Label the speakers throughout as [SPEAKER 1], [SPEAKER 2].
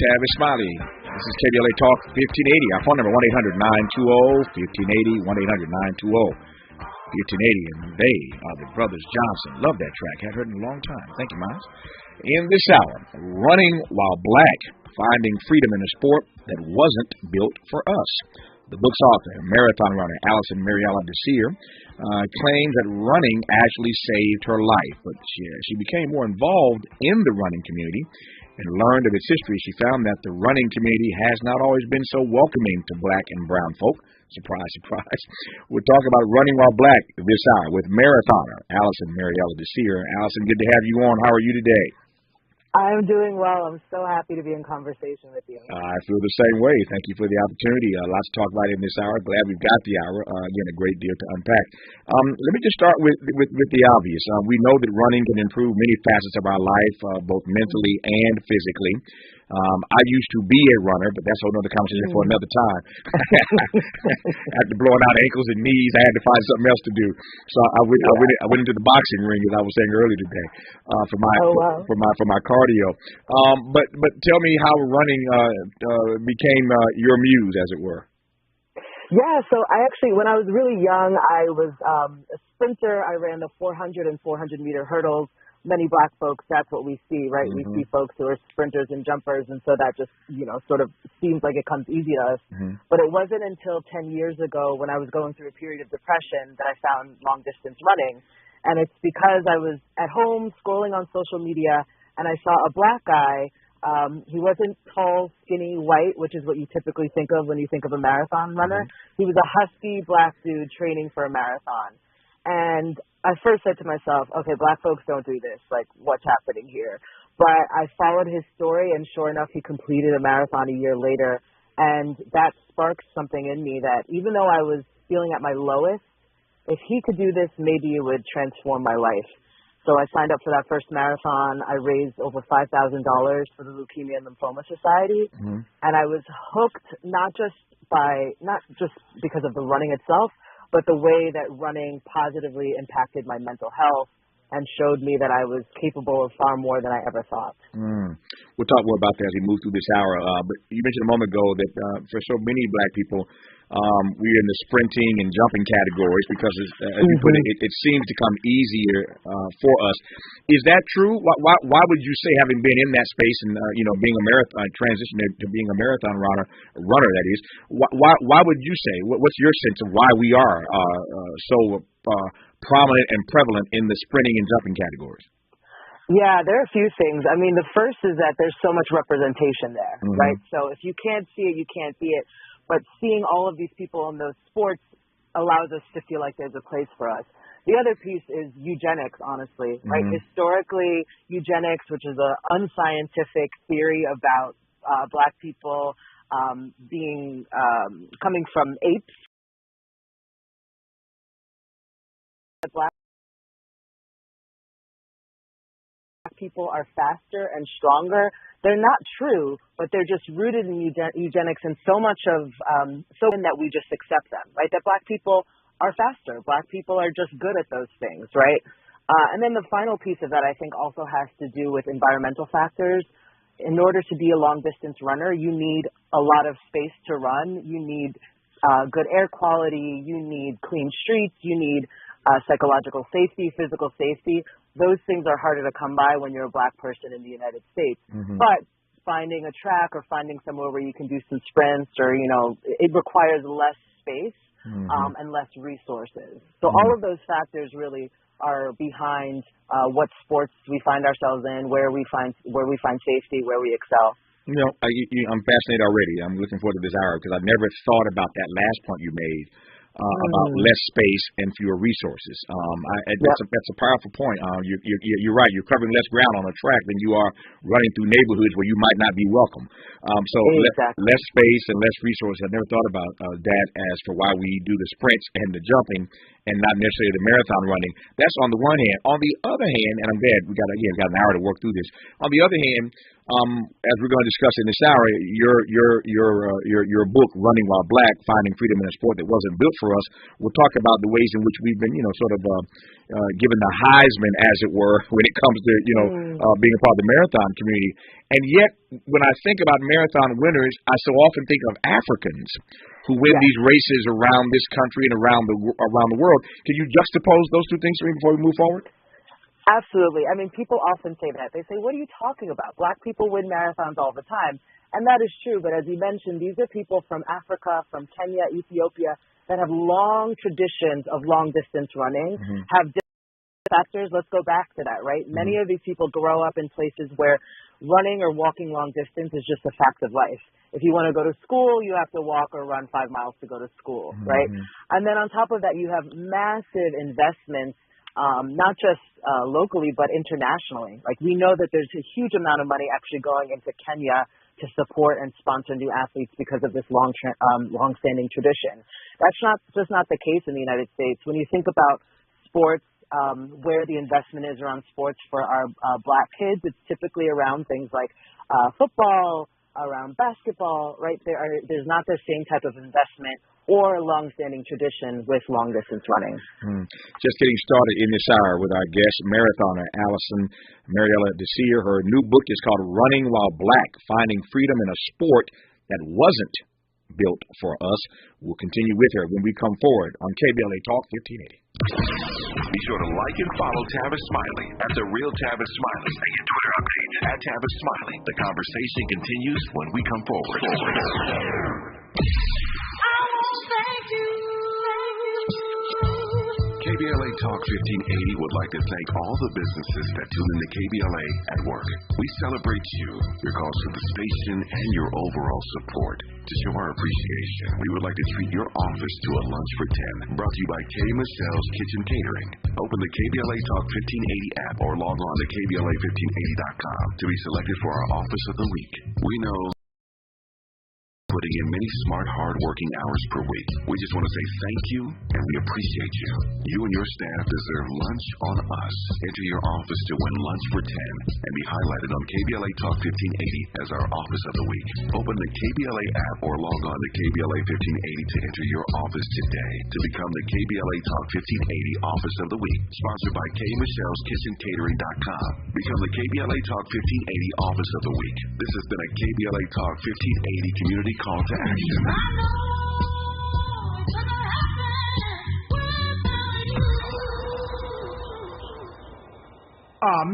[SPEAKER 1] Tavis, Smiley. This is KBLA Talk 1580. Our phone number 1-800-920-1580, 1-800-920-1580. And they are the Brothers Johnson. Love that track. Haven't heard it in a long time. Thank you, Miles. In this hour, running while black, finding freedom in a sport that wasn't built for us. The book's author, marathon runner Allison Mariella Desir, claims that running actually saved her life, but she became more involved in the running community and learned of its history. She found that the running community has not always been so welcoming to black and brown folk. Surprise, surprise. We'll talk about running while black this hour with marathoner Allison Mariella Desir. Allison, good to have you on. How are you today?
[SPEAKER 2] I'm doing well. I'm so happy to be in conversation with you.
[SPEAKER 1] I feel the same way. Thank you for the opportunity. Lots to talk about in this hour. Glad we've got the hour. Again, a great deal to unpack. Let me just start with the obvious. We know that running can improve many facets of our life, both mentally and physically. I used to be a runner, but that's a whole other conversation for another time. After blowing out ankles and knees, I had to find something else to do. So I went into the boxing ring, as I was saying earlier today, for my cardio. But tell me how running became your muse, as it were.
[SPEAKER 2] Yeah, so when I was really young, I was a sprinter. I ran the 400 and 400-meter hurdles. Many black folks, that's what we see, right? We see folks who are sprinters and jumpers, and so that just, sort of seems like it comes easy to us. But it wasn't until 10 years ago when I was going through a period of depression that I found long-distance running. And it's because I was at home scrolling on social media, and I saw a black guy. He wasn't tall, skinny, white, which is what you typically think of when you think of a marathon runner. He was a husky black dude training for a marathon. And I first said to myself, okay, black folks don't do this. Like, what's happening here? But I followed his story, and sure enough, he completed a marathon a year later. And that sparked something in me that even though I was feeling at my lowest, if he could do this, maybe it would transform my life. So I signed up for that first marathon. I raised over $5,000 for the Leukemia and Lymphoma Society. And I was hooked not just because of the running itself, but the way that running positively impacted my mental health and showed me that I was capable of far more than I ever thought.
[SPEAKER 1] We'll talk more about that as we move through this hour. But you mentioned a moment ago that for so many black people, we're in the sprinting and jumping categories because, as you put it, it seems to come easier for us. Is that true? Why would you say, having been in that space and being a marathon transition to being a marathon runner that is, why would you say? What's your sense of why we are so prominent and prevalent in the sprinting and jumping categories?
[SPEAKER 2] Yeah, there are a few things. I mean, the first is that there's so much representation there, right? So if you can't see it, you can't be it. But seeing all of these people in those sports allows us to feel like there's a place for us. The other piece is eugenics, honestly, right? Historically, eugenics, which is an unscientific theory about black people coming from apes. Black people are faster and stronger. They're not true, but they're just rooted in eugenics, and so much of that we just accept them, right? That black people are faster. Black people are just good at those things, right? And then the final piece of that, I think, also has to do with environmental factors. In order to be a long-distance runner, you need a lot of space to run. You need good air quality. You need clean streets. You need psychological safety, physical safety. Those things are harder to come by when you're a black person in the United States. But finding a track or finding somewhere where you can do some sprints or, it requires less space and less resources. So all of those factors really are behind what sports we find ourselves in, where we find safety, where we excel.
[SPEAKER 1] I'm fascinated already. I'm looking forward to this hour because I never thought about that last point you made. About less space and fewer resources. That's a powerful point. You're right. You're covering less ground on a track than you are running through neighborhoods where you might not be welcome. Less space and less resources. I never thought about that as for why we do the sprints and the jumping and not necessarily the marathon running. That's on the one hand. On the other hand, and I'm glad we got an hour to work through this. On the other hand, As we're going to discuss in this hour, your book, Running While Black, Finding Freedom in a Sport That Wasn't Built for Us, will talk about the ways in which we've been, sort of given the Heisman, as it were, when it comes to, being a part of the marathon community. And yet, when I think about marathon winners, I so often think of Africans who win these races around this country and around the world. Can you juxtapose those two things for me before we move forward?
[SPEAKER 2] Absolutely. I mean, people often say that. They say, what are you talking about? Black people win marathons all the time. And that is true. But as you mentioned, these are people from Africa, from Kenya, Ethiopia, that have long traditions of long-distance running, have different factors. Let's go back to that, right? Many of these people grow up in places where running or walking long distance is just a fact of life. If you want to go to school, you have to walk or run 5 miles to go to school, right? And then on top of that, you have massive investments, not just locally, but internationally. Like, we know that there's a huge amount of money actually going into Kenya to support and sponsor new athletes because of this long-standing tradition. That's just not the case in the United States. When you think about sports, where the investment is around sports for our black kids, it's typically around things like football, around basketball, right? There's not the same type of investment or long-standing tradition with long-distance running.
[SPEAKER 1] Just getting started in this hour with our guest, marathoner Allison Mariella Desir. Her new book is called Running While Black, Finding Freedom in a Sport That Wasn't Built for Us. We'll continue with her when we come forward on KBLA Talk 1580.
[SPEAKER 3] Be sure to like and follow Tavis Smiley at The Real Tavis Smiley and get Twitter updates at Tavis Smiley. The conversation continues when we come forward. KBLA Talk 1580 would like to thank all the businesses that tune into KBLA at work. We celebrate you, your calls to the station, and your overall support. To show our appreciation, we would like to treat your office to a lunch for 10, brought to you by K. Michelle's Kitchen Catering. Open the KBLA Talk 1580 app or log on to KBLA1580.com to be selected for our Office of the Week. We know putting in many smart, hard-working hours per week. We just want to say thank you, and we appreciate you. You and your staff deserve lunch on us. Enter your office to win lunch for 10 and be highlighted on KBLA Talk 1580 as our Office of the Week. Open the KBLA app or log on to KBLA 1580 to enter your office today to become the KBLA Talk 1580 Office of the Week. Sponsored by K. Michelle's Kitchen Catering.com. Become the KBLA Talk 1580 Office of the Week. This has been a KBLA Talk 1580 community call to action.
[SPEAKER 4] Our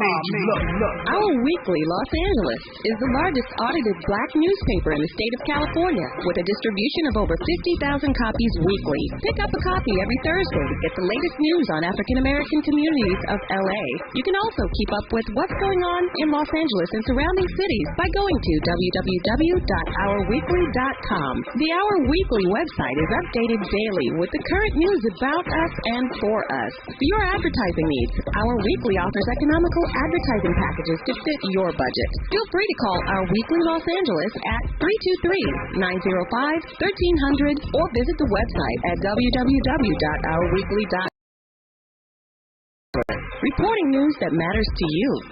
[SPEAKER 4] Weekly Los Angeles is the largest audited black newspaper in the state of California, with a distribution of over 50,000 copies weekly. Pick up a copy every Thursday to get the latest news on African American communities of LA. You can also keep up with what's going on in Los Angeles and surrounding cities by going to www.ourweekly.com. The Our Weekly website is updated daily with the current news about us and for us. For your advertising needs, Our Weekly offers economical advertising packages to fit your budget. Feel free to call Our Weekly Los Angeles at 323-905-1300 or visit the website at www.ourweekly.com. Reporting news that matters to you.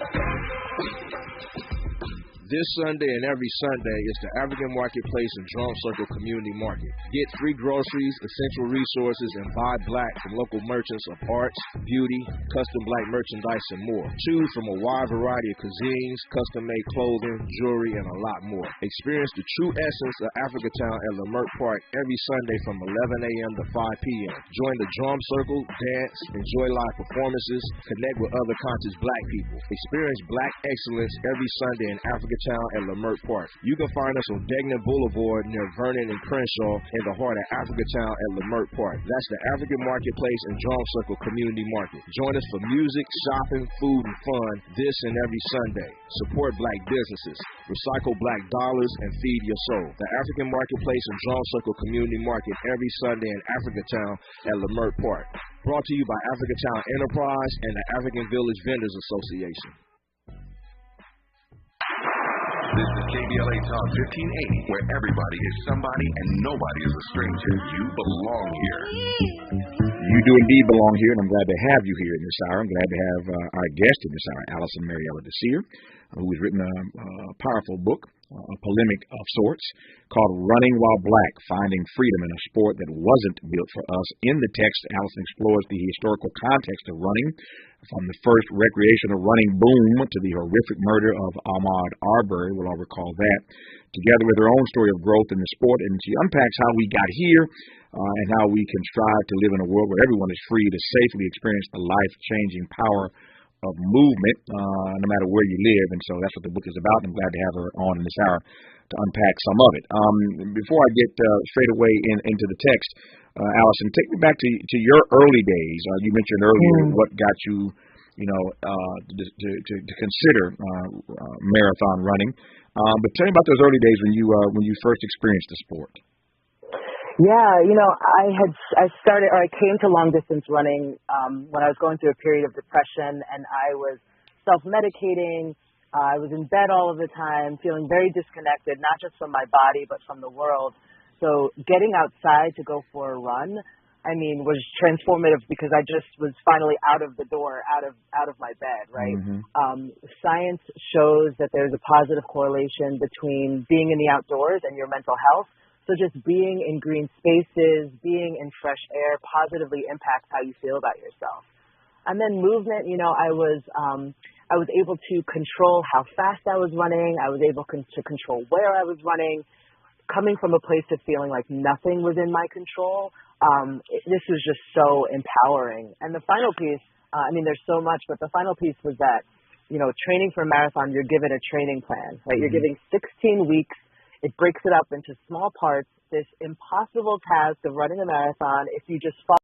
[SPEAKER 5] This Sunday and every Sunday is the African Marketplace and Drum Circle Community Market. Get free groceries, essential resources, and buy black from local merchants of arts, beauty, custom black merchandise, and more. Choose from a wide variety of cuisines, custom-made clothing, jewelry, and a lot more. Experience the true essence of Africatown at Leimert Park every Sunday from 11 a.m. to 5 p.m. Join the Drum Circle, dance, enjoy live performances, connect with other conscious black people. Experience black excellence every Sunday in Africatown at Leimert Park. You can find us on Degnan Boulevard near Vernon and Crenshaw in the heart of Africatown at Leimert Park. That's the African Marketplace and Drum Circle Community Market. Join us for music, shopping, food, and fun this and every Sunday. Support black businesses, recycle black dollars, and feed your soul. The African Marketplace and Drum Circle Community Market every Sunday in Africatown at Leimert Park. Brought to you by Africatown Enterprise and the African Village Vendors Association.
[SPEAKER 3] This is KBLA Talk 1580, where everybody is somebody and nobody is a stranger. You belong here.
[SPEAKER 1] You do indeed belong here, and I'm glad to have you here in this hour. I'm glad to have our guest in this hour, Allison Mariella Desir, who has written a powerful book, a polemic of sorts, called Running While Black, Finding Freedom in a Sport That Wasn't Built for Us. In the text, Allison explores the historical context of running, from the first recreational running boom to the horrific murder of Ahmaud Arbery. We'll all recall that, together with her own story of growth in the sport. And she unpacks how we got here and how we can strive to live in a world where everyone is free to safely experience the life-changing power of movement, no matter where you live. And so that's what the book is about. I'm glad to have her on in this hour to unpack some of it. Before I get straight away into the text, Allison, take me back to your early days. You mentioned earlier what got you, to consider marathon running. But tell me about those early days when you first experienced the sport.
[SPEAKER 2] Yeah, I came to long distance running when I was going through a period of depression, and I was self-medicating. I was in bed all of the time, feeling very disconnected, not just from my body, but from the world. So getting outside to go for a run, was transformative because I just was finally out of the door, out of my bed, right? Mm-hmm. Science shows that there's a positive correlation between being in the outdoors and your mental health. So just being in green spaces, being in fresh air positively impacts how you feel about yourself. And then movement, I was able to control how fast I was running. I was able to control where I was running. Coming from a place of feeling like nothing was in my control, this was just so empowering. And the final piece, there's so much, but the final piece was that, training for a marathon, you're given a training plan, right? You're giving 16 weeks. It breaks it up into small parts. This impossible task of running a marathon, if you just follow,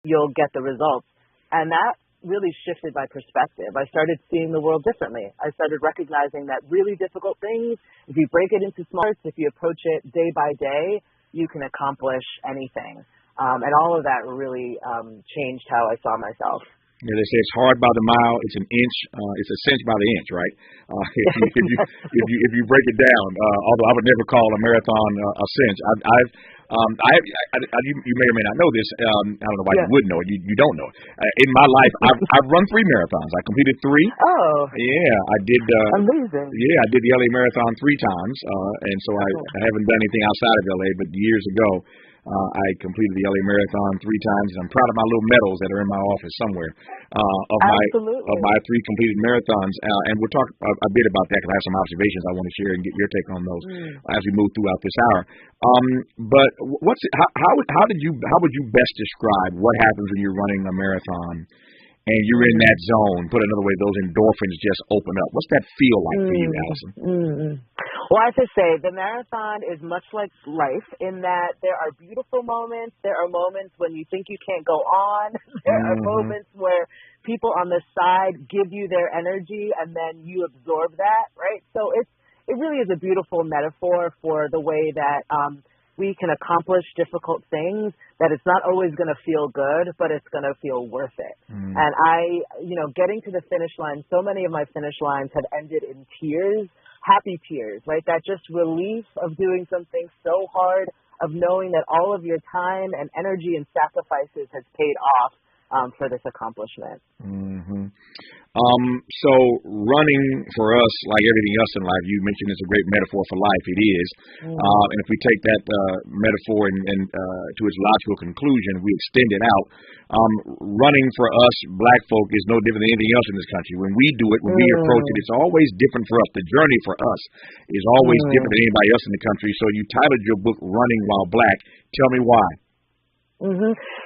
[SPEAKER 2] you'll get the results. And that really shifted my perspective. I started seeing the world differently. I started recognizing that really difficult things, if you break it into small parts, if you approach it day by day, you can accomplish anything. And all of that really changed how I saw myself.
[SPEAKER 1] Yeah, they say it's hard by the mile. It's it's a cinch by the inch, right? If you break it down, although I would never call a marathon a cinch. You may or may not know this. I don't know why you would know it. You don't know it. In my life, I've run 3 marathons. I completed 3.
[SPEAKER 2] Oh.
[SPEAKER 1] Yeah, I did.
[SPEAKER 2] Amazing.
[SPEAKER 1] Yeah, I did the LA Marathon 3 times, and so I haven't done anything outside of LA. But years ago, I completed the LA Marathon 3 times, and I'm proud of my little medals that are in my office somewhere of my 3 completed marathons. And we'll talk a bit about that because I have some observations I want to share and get your take on those as we move throughout this hour. But how would you best describe what happens when you're running a marathon and you're in that zone? Put another way, those endorphins just open up. What's that feel like for you, Allison?
[SPEAKER 2] Well, I have to say, the marathon is much like life in that there are beautiful moments. There are moments when you think you can't go on. There are moments where people on the side give you their energy and then you absorb that, right? So it really is a beautiful metaphor for the way that we can accomplish difficult things, that it's not always going to feel good, but it's going to feel worth it. And getting to the finish line, so many of my finish lines have ended in tears, happy tears, right? That just relief of doing something so hard, of knowing that all of your time and energy and sacrifices has paid off for this accomplishment.
[SPEAKER 1] So running for us, like everything else in life, you mentioned is a great metaphor for life. It is. And if we take that metaphor and to its logical conclusion, we extend it out. Running for us, black folk, is no different than anything else in this country. When we do it, when we approach it, it's always different for us. The journey for us is always different than anybody else in the country. So you titled your book Running While Black. Tell me why.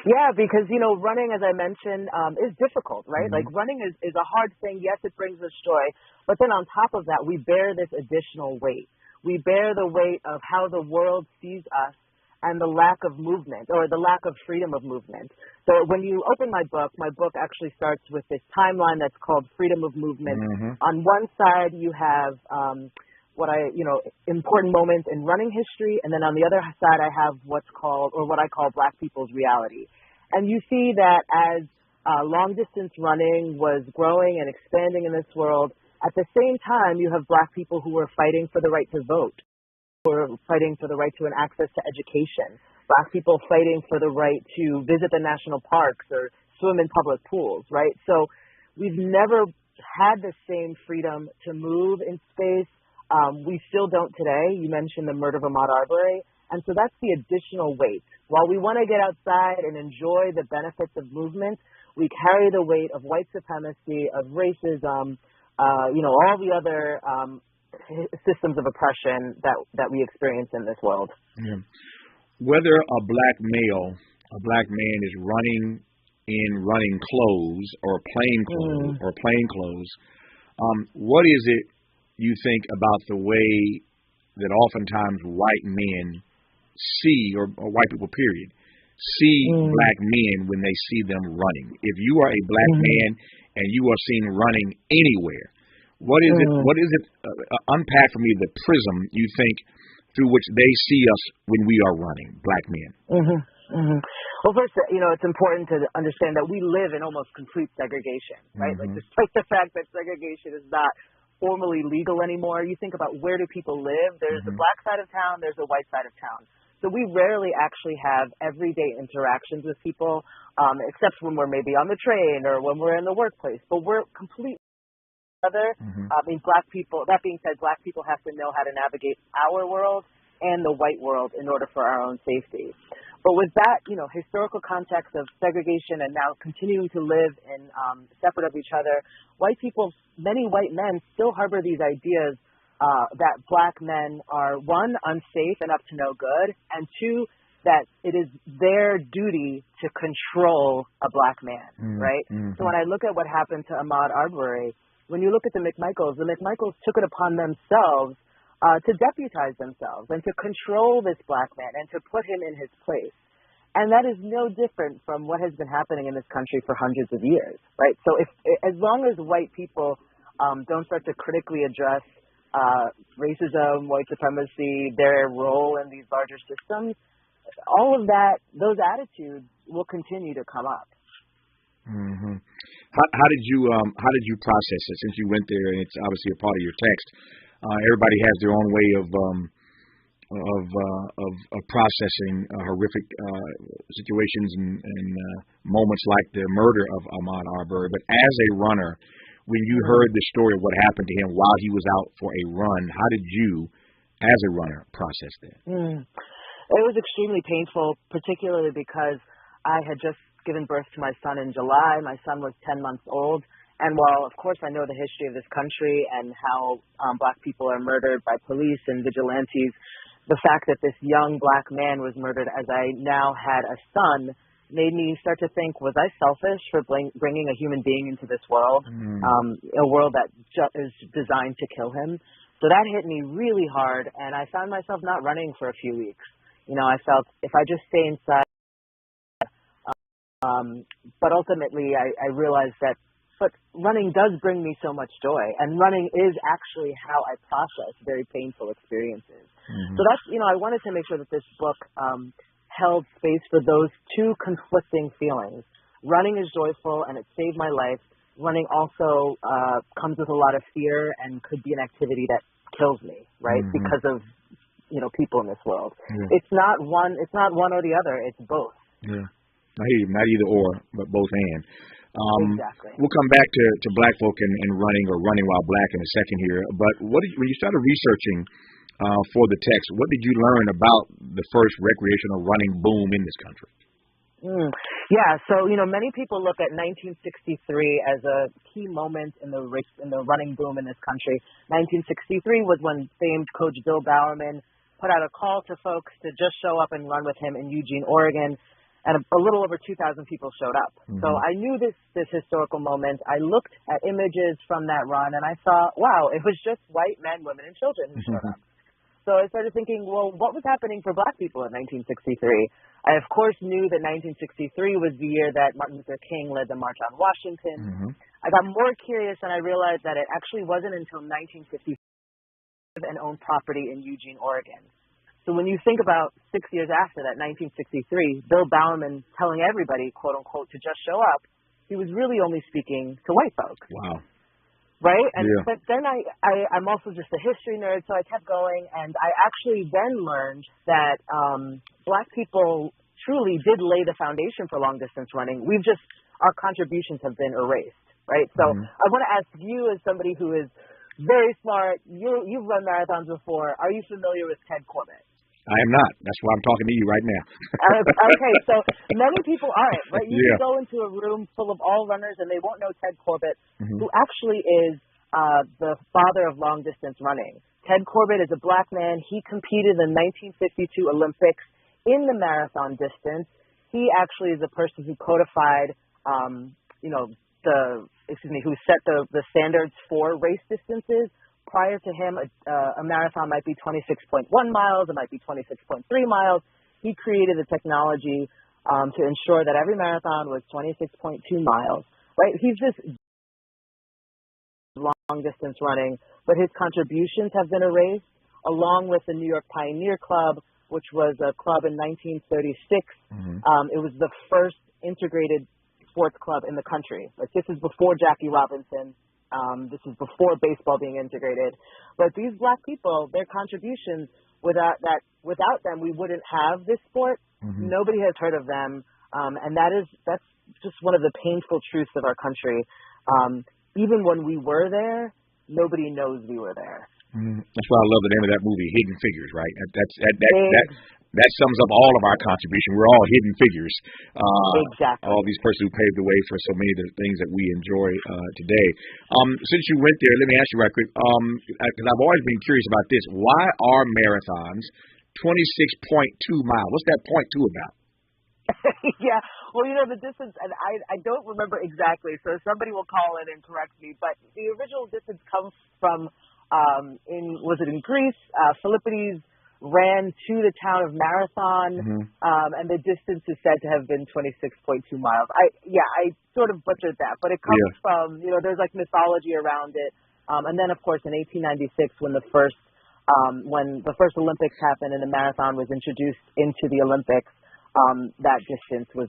[SPEAKER 2] Yeah, because, running, as I mentioned, is difficult, right? Like running is a hard thing. Yes, it brings us joy. But then on top of that, we bear this additional weight. We bear the weight of how the world sees us and the lack of movement or the lack of freedom of movement. So when you open my book actually starts with this timeline that's called freedom of movement. On one side, you have important moments in running history. And then on the other side, I have what I call Black people's reality. And you see that as long distance running was growing and expanding in this world, At the same time, you have black people who are fighting for the right to vote, who are fighting for the right to an access to education, black people fighting for the right to visit the national parks or swim in public pools, right? So we've never had the same freedom to move in space. We still don't today. You mentioned the murder of Ahmaud Arbery. And so that's the additional weight. While we want to get outside and enjoy the benefits of movement, we carry the weight of white supremacy, of racism, all the other systems of oppression that we experience in this world.
[SPEAKER 1] Yeah. Whether a black man is running in running clothes or plain clothes, what is it you think about the way that oftentimes white men see, or white people period, see black men when they see them running? If you are a black man and you are seen running anywhere, what is it, unpack for me the prism you think through which they see us when we are running, black men?
[SPEAKER 2] Well, first, it's important to understand that we live in almost complete segregation, right? Like, despite the fact that segregation is not formally legal anymore, you think about where do people live. There's the black side of town, there's the white side of town. So we rarely actually have everyday interactions with people, except when we're maybe on the train or when we're in the workplace. But we're completely other. I mean, black people, that being said, black people have to know how to navigate our world and the white world in order for our own safety. But with that, historical context of segregation and now continuing to live in separate of each other, white people, many white men still harbor these ideas that black men are, one, unsafe and up to no good, and two, that it is their duty to control a black man, right? So when I look at what happened to Ahmaud Arbery, when you look at the McMichaels took it upon themselves to deputize themselves and to control this black man and to put him in his place. And that is no different from what has been happening in this country for hundreds of years, right? So as long as white people don't start to critically address racism, white supremacy, their role in these larger systems, all of that, those attitudes will continue to come up.
[SPEAKER 1] How did you process it since you went there, and it's obviously a part of your text? Everybody has their own way of processing horrific situations and moments like the murder of Ahmaud Arbery. But as a runner, when you heard the story of what happened to him while he was out for a run, how did you, as a runner, process that?
[SPEAKER 2] It was extremely painful, particularly because I had just given birth to my son in July. My son was 10 months old. And while, of course, I know the history of this country and how black people are murdered by police and vigilantes, the fact that this young black man was murdered as I now had a son made me start to think, was I selfish for bringing a human being into this world, a world that is designed to kill him? So that hit me really hard, and I found myself not running for a few weeks. I felt if I just stay inside, but ultimately I realized that but running does bring me so much joy, and running is actually how I process very painful experiences. So that's, I wanted to make sure that this book held space for those two conflicting feelings. Running is joyful, and it saved my life. Running also comes with a lot of fear and could be an activity that kills me, right, because of, people in this world. It's not one or the other. It's both.
[SPEAKER 1] Yeah. I hear you. Not either or, but both and.
[SPEAKER 2] Exactly.
[SPEAKER 1] We'll come back to black folk and running or running while black in a second here. But when you started researching for the text, what did you learn about the first recreational running boom in this country?
[SPEAKER 2] Yeah, so many people look at 1963 as a key moment in the running boom in this country. 1963 was when famed Coach Bill Bowerman put out a call to folks to just show up and run with him in Eugene, Oregon. And a little over 2,000 people showed up. So I knew this historical moment. I looked at images from that run, and I saw, wow, it was just white men, women, and children who showed up. So I started thinking, well, what was happening for black people in 1963? I, of course, knew that 1963 was the year that Martin Luther King led the March on Washington. I got more curious, and I realized that it actually wasn't until 1955 and owned property in Eugene, Oregon. So when you think about 6 years after that, 1963, Bill Bowerman telling everybody, quote unquote, to just show up, he was really only speaking to white folks.
[SPEAKER 1] Wow.
[SPEAKER 2] right? And
[SPEAKER 1] Yeah.
[SPEAKER 2] but then I'm also just a history nerd, so I kept going, and I actually then learned that Black people truly did lay the foundation for long distance running. Our contributions have been erased, right? So I want to ask you, as somebody who is very smart, you've run marathons before. Are you familiar with Ted Corbett?
[SPEAKER 1] I am not. That's why I'm talking to you right now.
[SPEAKER 2] Okay, so many people aren't, right? You
[SPEAKER 1] Yeah.
[SPEAKER 2] can go into a room full of all runners and they won't know Ted Corbett, who actually is the father of long distance running. Ted Corbett is a Black man. He competed in the 1952 Olympics in the marathon distance. He actually is a person who codified, who set the standards for race distances. Prior to him, a marathon might be 26.1 miles. It might be 26.3 miles. He created the technology to ensure that every marathon was 26.2 miles, right? He's this long-distance running, but his contributions have been erased, along with the New York Pioneer Club, which was a club in 1936. It was the first integrated sports club in the country. Like, this is before Jackie Robinson. This is before baseball being integrated. But these Black people, their contributions, without them, we wouldn't have this sport. Nobody has heard of them. And that's just one of the painful truths of our country. Even when we were there, nobody knows we were there.
[SPEAKER 1] That's why I love the name of that movie, Hidden Figures, right? That sums up all of our contribution. We're all hidden figures.
[SPEAKER 2] Exactly.
[SPEAKER 1] All these persons who paved the way for so many of the things that we enjoy today. Since you went there, let me ask you right quick, because I've always been curious about this. Why are marathons 26.2 miles? What's that point two about?
[SPEAKER 2] Yeah, well, the distance, and I don't remember exactly, so somebody will call in and correct me, but the original distance comes from, was it in Greece? Philippides ran to the town of Marathon, and the distance is said to have been 26.2 miles. I sort of butchered that, but it comes from, there's like mythology around it. And then, of course, in 1896, when the first Olympics happened and the marathon was introduced into the Olympics, that distance was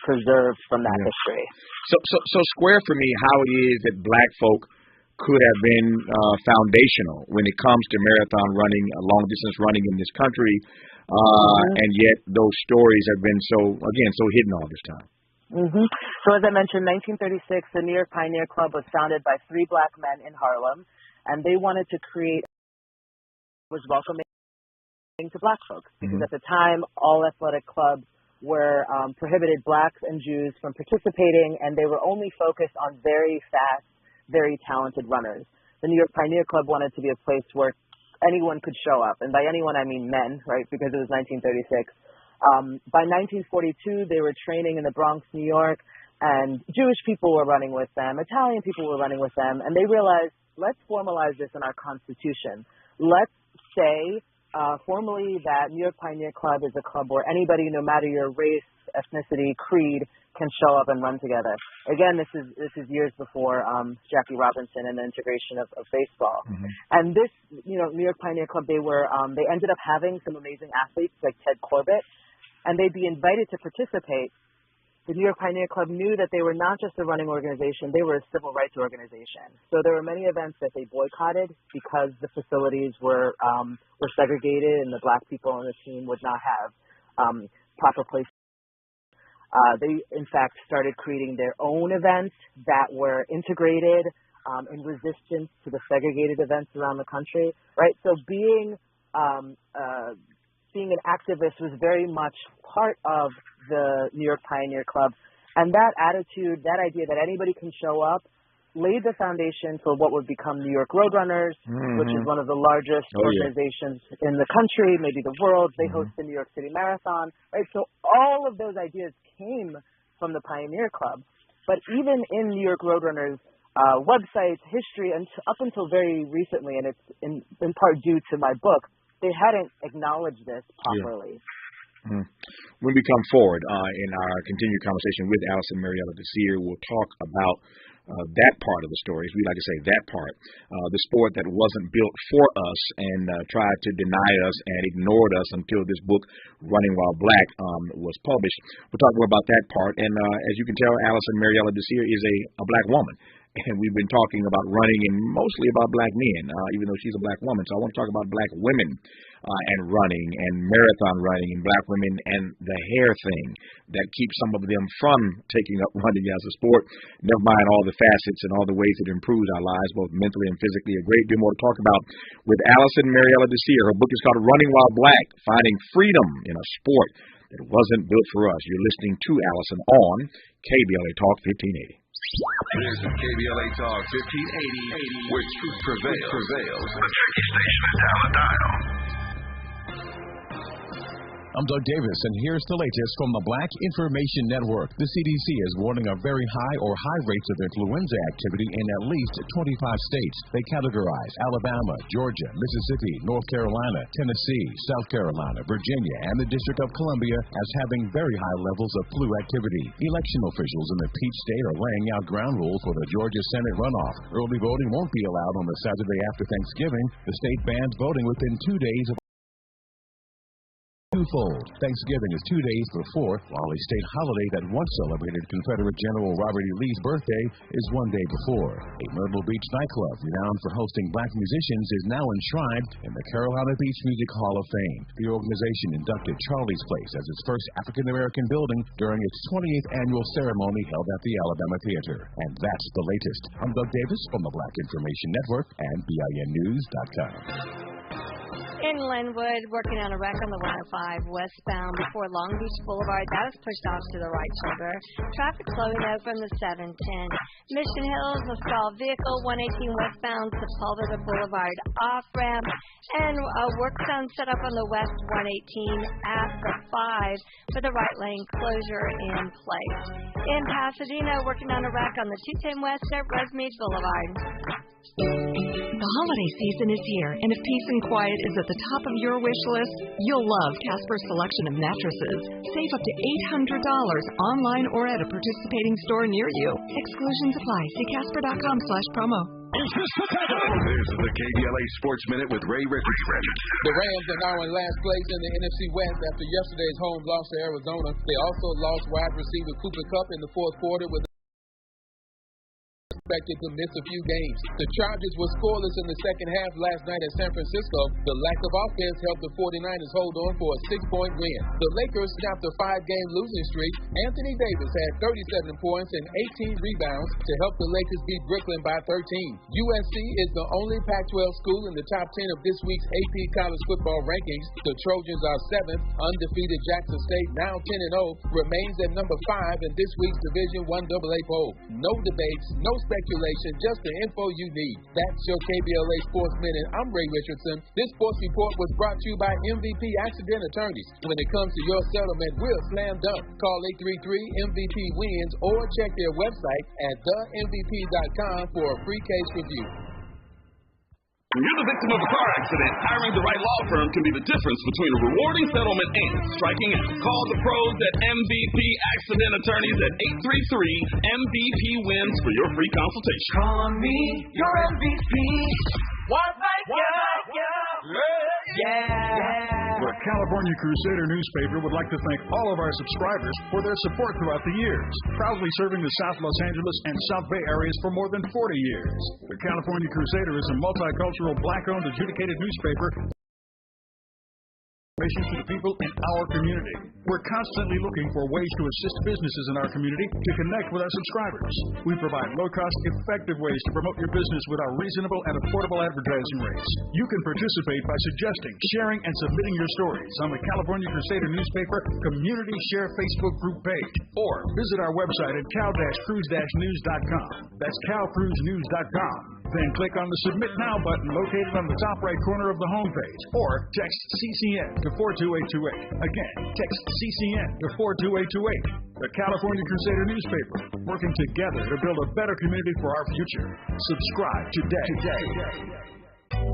[SPEAKER 2] preserved from that history.
[SPEAKER 1] So square for me how it is that Black folk could have been foundational when it comes to marathon running, long distance running in this country, and yet those stories have been so hidden all this time.
[SPEAKER 2] So as I mentioned, 1936, the New York Pioneer Club was founded by 3 Black men in Harlem, and they wanted to create was welcoming to Black folks, because at the time all athletic clubs were prohibited Blacks and Jews from participating, and they were only focused on very fast, very talented runners. The New York Pioneer Club wanted to be a place where anyone could show up, and by anyone I mean men, right, because it was 1936. By 1942, they were training in the Bronx, New York, and Jewish people were running with them, Italian people were running with them, and they realized, let's formalize this in our Constitution. Let's say formally that New York Pioneer Club is a club where anybody, no matter your race, ethnicity, creed, can show up and run together. Again, this is years before Jackie Robinson and the integration of baseball. And this, New York Pioneer Club, they ended up having some amazing athletes like Ted Corbett, and they'd be invited to participate. The New York Pioneer Club knew that they were not just a running organization, they were a civil rights organization. So there were many events that they boycotted because the facilities were segregated and the Black people on the team would not have proper places. They, in fact, started creating their own events that were integrated in resistance to the segregated events around the country, right? So being an activist was very much part of the New York Pioneer Club. And that attitude, that idea that anybody can show up, laid the foundation for what would become New York Roadrunners, which is one of the largest organizations in the country, maybe the world. They host the New York City Marathon, right? So all of those ideas came from the Pioneer Club. But even in New York Roadrunners' websites, history, and up until very recently, and it's in part due to my book, they hadn't acknowledged this properly.
[SPEAKER 1] When we come forward in our continued conversation with Allison Mariella Desir, we'll talk about that part of the story, as we like to say, that part, the sport that wasn't built for us and tried to deny us and ignored us until this book, Running While Black, was published. We'll talk more about that part. And as you can tell, Allison Mariella Desir is a Black woman. And we've been talking about running and mostly about black men, even though she's a black woman. So I want to talk about black women and running and marathon running and black women and the hair thing that keeps some of them from taking up running as a sport. Never mind all the facets and all the ways it improves our lives, both mentally and physically. A great deal more to talk about with Allison Mariella Desir. Her book is called Running While Black, Finding Freedom in a Sport That Wasn't Built for Us. You're listening to Allison on KBLA Talk 1580.
[SPEAKER 3] This is KBLA Talk 1580, where truth prevails. The tricky station in Taladino.
[SPEAKER 6] I'm Doug Davis, and here's the latest from the Black Information Network. The CDC is warning of very high or high rates of influenza activity in at least 25 states. They categorize Alabama, Georgia, Mississippi, North Carolina, Tennessee, South Carolina, Virginia, and the District of Columbia as having very high levels of flu activity. Election officials in the Peach State are laying out ground rules for the Georgia Senate runoff. Early voting won't be allowed on the Saturday after Thanksgiving. The state bans voting within 2 days of twofold. Thanksgiving is 2 days before, while a state holiday that once celebrated Confederate General Robert E. Lee's birthday is 1 day before. A Myrtle Beach nightclub, renowned for hosting black musicians, is now enshrined in the Carolina Beach Music Hall of Fame. The organization inducted Charlie's Place as its first African-American building during its 28th annual ceremony held at the Alabama Theater. And that's the latest. I'm Doug Davis from the Black Information Network and BINnews.com.
[SPEAKER 7] In Linwood, working on a wreck on the 105 westbound before Long Beach Boulevard. That was pushed off to the right shoulder. Traffic slowing though from the 710. Mission Hills, a stalled vehicle, 118 westbound Sepulveda Boulevard off-ramp. And work zone set up on the west 118 at the 5 with the right lane closure in place. In Pasadena, working on a wreck on the 210 west at Rosemead Boulevard.
[SPEAKER 8] The holiday season is here, and if peace and quiet is at the top of your wish list, you'll love Casper's selection of mattresses. Save up to $800 online or at a participating store near you. Exclusions apply. See Casper.com/promo.
[SPEAKER 3] This is the KBLA Sports Minute with Ray Richardson.
[SPEAKER 9] The Rams are now in last place in the NFC West after yesterday's home loss to Arizona. They also lost wide receiver Cooper Kupp in the fourth quarter with expected to miss a few games. The Chargers were scoreless in the second half last night at San Francisco. The lack of offense helped the 49ers hold on for a 6-point win. The Lakers snapped a 5-game losing streak. Anthony Davis had 37 points and 18 rebounds to help the Lakers beat Brooklyn by 13. USC is the only Pac-12 school in the top 10 of this week's AP college football rankings. The Trojans are 7th. Undefeated Jackson State, now 10-0, remains at number 5 in this week's Division I AA poll. No debates, no speculation, just the info you need. That's your KBLA Sports Minute. I'm Ray Richardson. This sports report was brought to you by MVP Accident Attorneys. When it comes to your settlement, we're slam dunk. Call 833-MVP-WINS or check their website at themvp.com for a free case review.
[SPEAKER 10] When you're the victim of a car accident, hiring the right law firm can be the difference between a rewarding settlement and striking out. Call the pros at MVP Accident Attorneys at 833-MVP-WINS for your free consultation.
[SPEAKER 11] Call me your MVP. One like you. Yeah.
[SPEAKER 12] The California Crusader newspaper would like to thank all of our subscribers for their support throughout the years, proudly serving the South Los Angeles and South Bay areas for more than 40 years. The California Crusader is a multicultural, black-owned, adjudicated newspaper to the people in our community. We're constantly looking for ways to assist businesses in our community to connect with our subscribers. We provide low-cost, effective ways to promote your business with our reasonable and affordable advertising rates. You can participate by suggesting, sharing, and submitting your stories on the California Crusader newspaper Community Share Facebook group page, or visit our website at cal-cruise-news.com. That's calcruisenews.com. Then click on the Submit Now button located on the top right corner of the homepage, or text CCN to 42828. Again, text CCN to 42828. The California Crusader newspaper, working together to build a better community for our future. Subscribe today.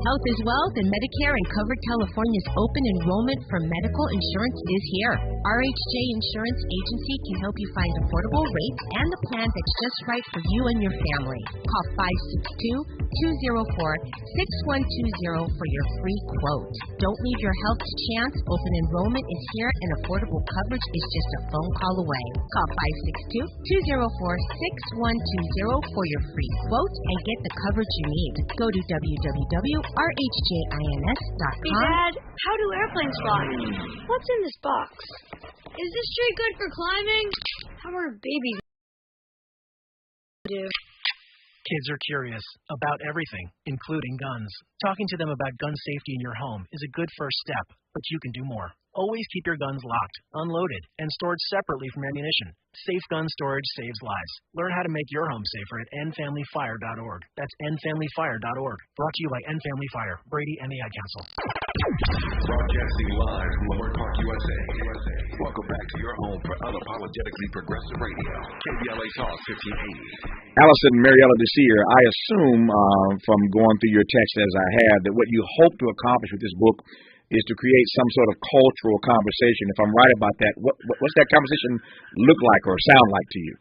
[SPEAKER 13] Health is Wealth and Medicare and Covered California's open enrollment for medical insurance is here. RHJ Insurance Agency can help you find affordable rates and the plan that's just right for you and your family. Call 562-204-6120 for your free quote. Don't leave your health to chance. Open enrollment is here and affordable coverage is just a phone call away. Call 562-204-6120 for your free quote and get the coverage you need. Go to www.rhjins.com.
[SPEAKER 7] Hey, Dad, how do airplanes fly? What's in this box? Is this tree good for climbing? How are babies do?
[SPEAKER 14] Kids are curious about everything, including guns. Talking to them about gun safety in your home is a good first step, but you can do more. Always keep your guns locked, unloaded, and stored separately from ammunition. Safe gun storage saves lives. Learn how to make your home safer at endfamilyfire.org. That's endfamilyfire.org. Brought to you by End Family Fire, Brady and the Ad Council.
[SPEAKER 3] Broadcasting live from Leimert Park, USA. Welcome back to your home for unapologetically progressive radio. KBLA Talk 1580.
[SPEAKER 1] Allison Mariella Desir, I assume from going through your text as I have that what you hope to accomplish with this book is to create some sort of cultural conversation. If I'm right about that, what's that conversation look like or sound like to you?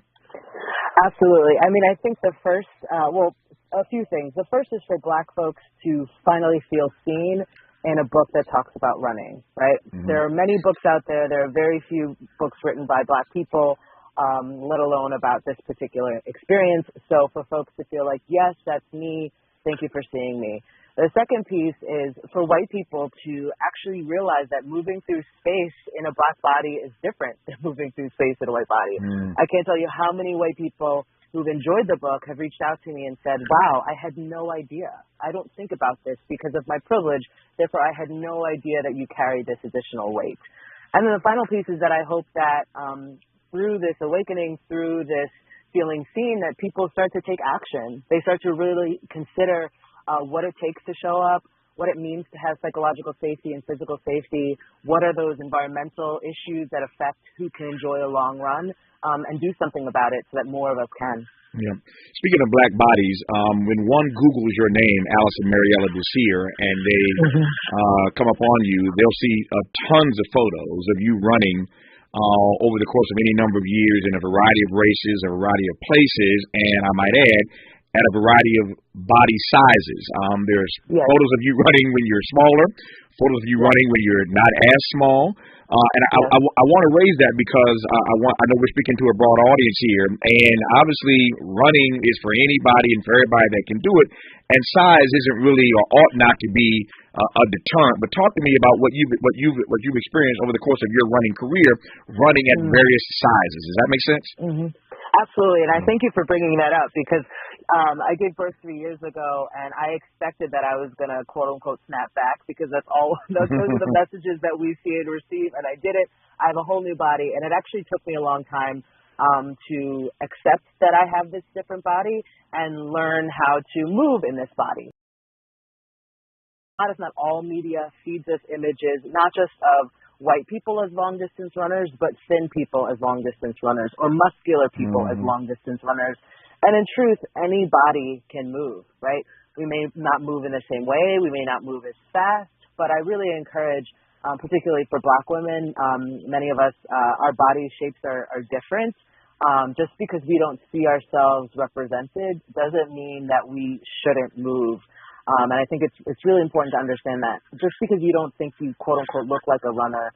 [SPEAKER 2] Absolutely. I mean, I think the first, a few things. The first is for Black folks to finally feel seen in a book that talks about running, right? Mm-hmm. There are many books out there. There are very few books written by Black people, let alone about this particular experience. So for folks to feel like, yes, that's me, thank you for seeing me. The second piece is for white people to actually realize that moving through space in a Black body is different than moving through space in a white body. I can't tell you how many white people who've enjoyed the book have reached out to me and said, wow, I had no idea. I don't think about this because of my privilege. Therefore, I had no idea that you carried this additional weight. And then the final piece is that I hope that through this awakening, through this feeling seen, that people start to take action. They start to really consider what it takes to show up, what it means to have psychological safety and physical safety, what are those environmental issues that affect who can enjoy a long run, and do something about it so that more of us can.
[SPEAKER 1] Yeah. Speaking of Black bodies, when one Googles your name, Allison Mariella Desir, and they come upon you, they'll see tons of photos of you running over the course of any number of years in a variety of races, a variety of places, and I might add, at a variety of body sizes. There's photos of you running when you're smaller, photos of you running when you're not as small. And I want to raise that because I know we're speaking to a broad audience here, and obviously running is for anybody and for everybody that can do it, and size isn't really or ought not to be a deterrent. But talk to me about what you've experienced over the course of your running career, running at various sizes. Does that make sense? Mm-hmm.
[SPEAKER 2] Absolutely, and I thank you for bringing that up because I gave birth 3 years ago, and I expected that I was going to quote unquote snap back because those are the messages that we see and receive, and I did it. I have a whole new body, and it actually took me a long time to accept that I have this different body and learn how to move in this body. If not all media feeds us images, not just of white people as long-distance runners, but thin people as long-distance runners, or muscular people as long-distance runners. And in truth, any body can move, right? We may not move in the same way. We may not move as fast, but I really encourage, particularly for Black women, many of us, our body shapes are different. Just because we don't see ourselves represented doesn't mean that we shouldn't move. And I think it's really important to understand that just because you don't think you quote unquote look like a runner,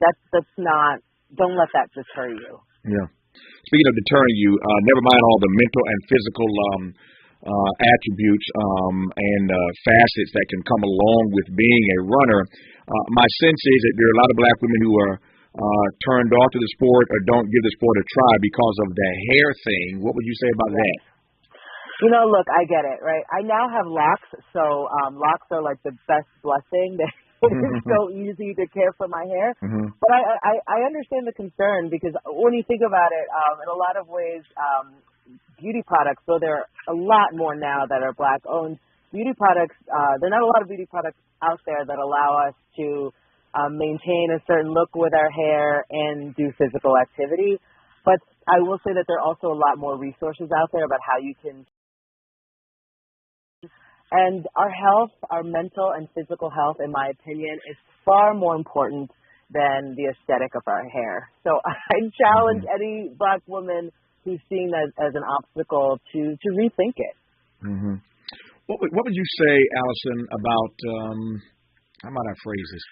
[SPEAKER 2] that's not. Don't let that deter you. Yeah.
[SPEAKER 1] Speaking of deterring you, never mind all the mental and physical attributes and facets that can come along with being a runner. My sense is that there are a lot of Black women who are turned off to the sport or don't give the sport a try because of the hair thing. What would you say about that?
[SPEAKER 2] You know, look, I get it, right? I now have locks, so locks are like the best blessing. It's so easy to care for my hair. But I understand the concern because when you think about it, in a lot of ways, beauty products, so there are a lot more now that are Black-owned beauty products. There are not a lot of beauty products out there that allow us to maintain a certain look with our hair and do physical activity. But I will say that there are also a lot more resources out there about how you can. And our health, our mental and physical health, in my opinion, is far more important than the aesthetic of our hair. So I challenge any Black woman who's seeing that as an obstacle to rethink it.
[SPEAKER 1] Mm-hmm. What would you say, Allison, about how might I phrase this?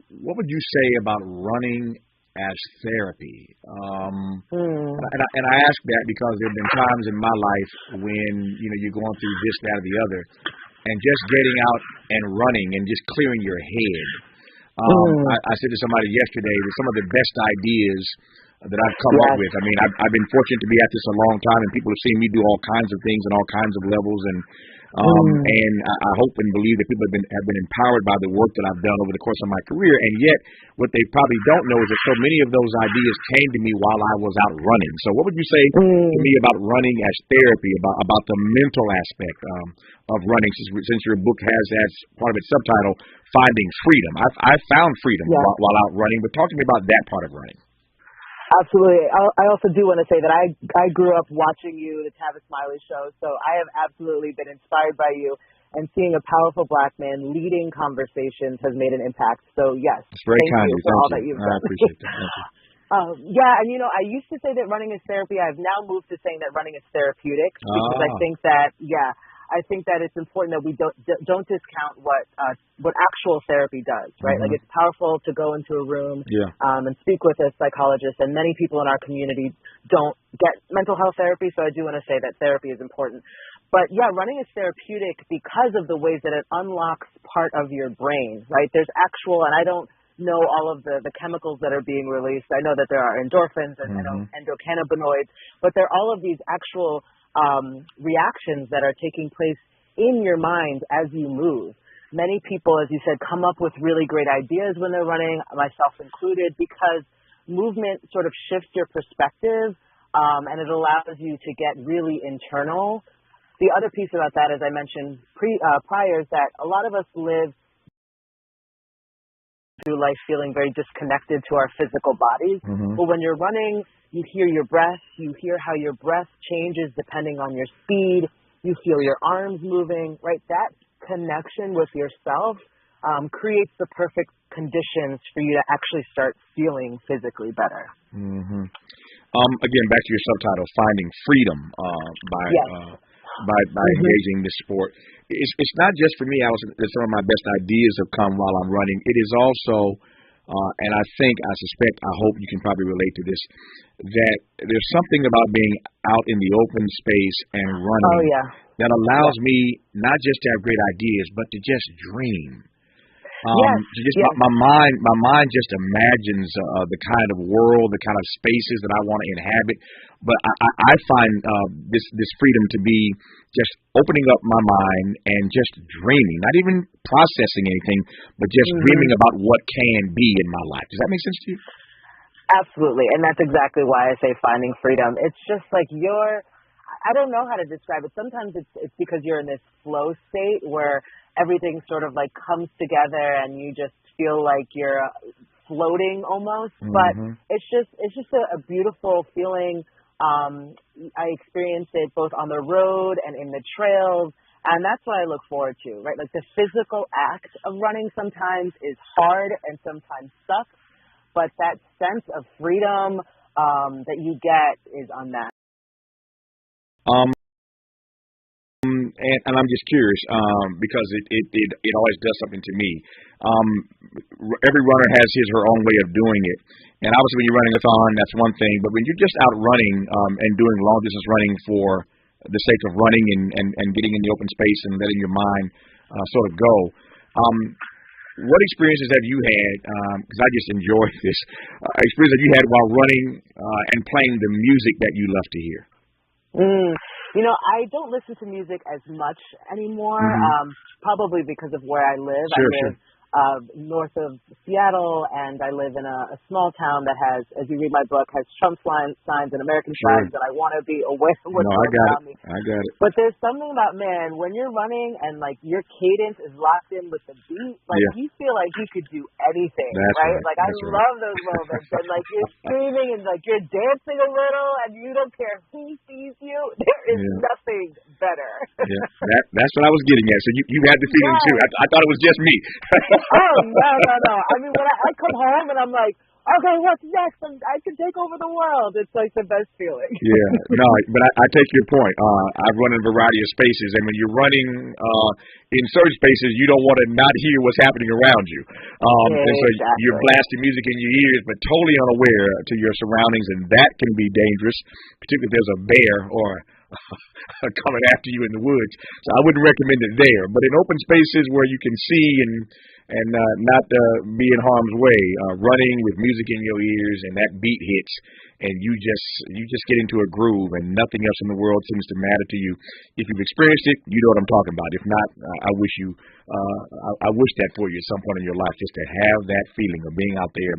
[SPEAKER 1] What would you say about running as therapy? And I ask that because there have been times in my life when you're going through this, that, or the other, and just getting out and running and just clearing your head. I said to somebody yesterday that some of the best ideas that I've come up with. I mean, I've been fortunate to be at this a long time, and people have seen me do all kinds of things and all kinds of levels, and I hope and believe that people have been empowered by the work that I've done over the course of my career. And yet, what they probably don't know is that so many of those ideas came to me while I was out running. So, what would you say to me about running as therapy, about the mental aspect of running? Since your book has as part of its subtitle, "Finding Freedom," I found freedom while out running. But talk to me about that part of running.
[SPEAKER 2] Absolutely. I also do want to say that I grew up watching you, the Tavis Smiley show, so I have absolutely been inspired by you, and seeing a powerful Black man leading conversations has made an impact. So, yes,
[SPEAKER 1] it's very kind
[SPEAKER 2] you for all that you've done.
[SPEAKER 1] I appreciate that. Thank you.
[SPEAKER 2] Yeah, and I used to say that running is therapy. I've now moved to saying that running is therapeutic because I think that, it's important that we don't discount what actual therapy does, right? Like, it's powerful to go into a room and speak with a psychologist, and many people in our community don't get mental health therapy, so I do want to say that therapy is important. But, running is therapeutic because of the ways that it unlocks part of your brain, right? There's actual, and I don't know all of the chemicals that are being released. I know that there are endorphins and endocannabinoids, but there are all of these actual reactions that are taking place in your mind as you move. Many people, as you said, come up with really great ideas when they're running, myself included, because movement sort of shifts your perspective and it allows you to get really internal. The other piece about that, as I mentioned prior, is that a lot of us live through life feeling very disconnected to our physical bodies. But when you're running, you hear your breath, you hear how your breath changes depending on your speed, you feel your arms moving, right? That connection with yourself creates the perfect conditions for you to actually start feeling physically better.
[SPEAKER 1] Again, back to your subtitle, Finding Freedom by engaging this sport. It's not just for me, Allison, that some of my best ideas have come while I'm running. It is also, and I hope you can probably relate to this, that there's something about being out in the open space and running that allows me not just to have great ideas, but to just dream. My mind just imagines the kind of world, the kind of spaces that I want to inhabit. But I find this freedom to be just opening up my mind and just dreaming, not even processing anything, but just dreaming about what can be in my life. Does that make sense to you?
[SPEAKER 2] Absolutely, and that's exactly why I say finding freedom. It's just like I don't know how to describe it. Sometimes it's because you're in this flow state where everything sort of like comes together and you just feel like you're floating almost. But it's just a beautiful feeling. I experienced it both on the road and in the trails, and that's what I look forward to, right? Like the physical act of running sometimes is hard and sometimes sucks, but that sense of freedom that you get is unmatched.
[SPEAKER 1] And I'm just curious because it always does something to me. Every runner has his or her own way of doing it, and obviously when you're running a thon, that's one thing. But when you're just out running and doing long distance running for the sake of running and getting in the open space and letting your mind sort of go, what experiences have you had? Because I just enjoy this experience that you had while running and playing the music that you love to hear.
[SPEAKER 2] I don't listen to music as much anymore, probably because of where I live. I live north of Seattle, and I live in a small town that has, as you read my book, has Trump signs and American flags, and I want to be aware of what's around me.
[SPEAKER 1] I got it.
[SPEAKER 2] But there's something about, man, when you're running and, like, your cadence is locked in with the beat, like, you feel like you could do anything, right? Like, I love those moments. And, like, you're screaming and, like, you're dancing a little, and you don't care who sees you. There is nothing better.
[SPEAKER 1] Yeah, that's what I was getting at. So you had the feeling too. I thought it was just me.
[SPEAKER 2] Oh, no. I mean, when I come home and I'm like, okay, what's next? I can take over the world. It's like the best feeling.
[SPEAKER 1] Yeah, no, but I take your point. I've run in a variety of spaces, and when you're running in certain spaces, you don't want to not hear what's happening around you. And so you're blasting music in your ears, but totally unaware to your surroundings, and that can be dangerous, particularly if there's a bear or coming after you in the woods. So I wouldn't recommend it there. But in open spaces where you can see and not be in harm's way, running with music in your ears and that beat hits, and you just get into a groove, and nothing else in the world seems to matter to you. If you've experienced it, you know what I'm talking about. If not, I wish that for you at some point in your life, just to have that feeling of being out there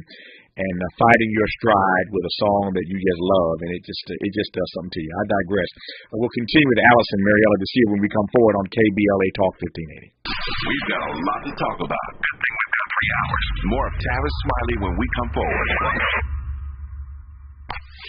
[SPEAKER 1] and fighting your stride with a song that you just love, and it just does something to you. I digress. We'll continue with Allison Mariella this year when we come forward on KBLA Talk 1580.
[SPEAKER 3] We've got a lot to talk about. Good thing we've got 3 hours. More of Tavis Smiley when we come forward.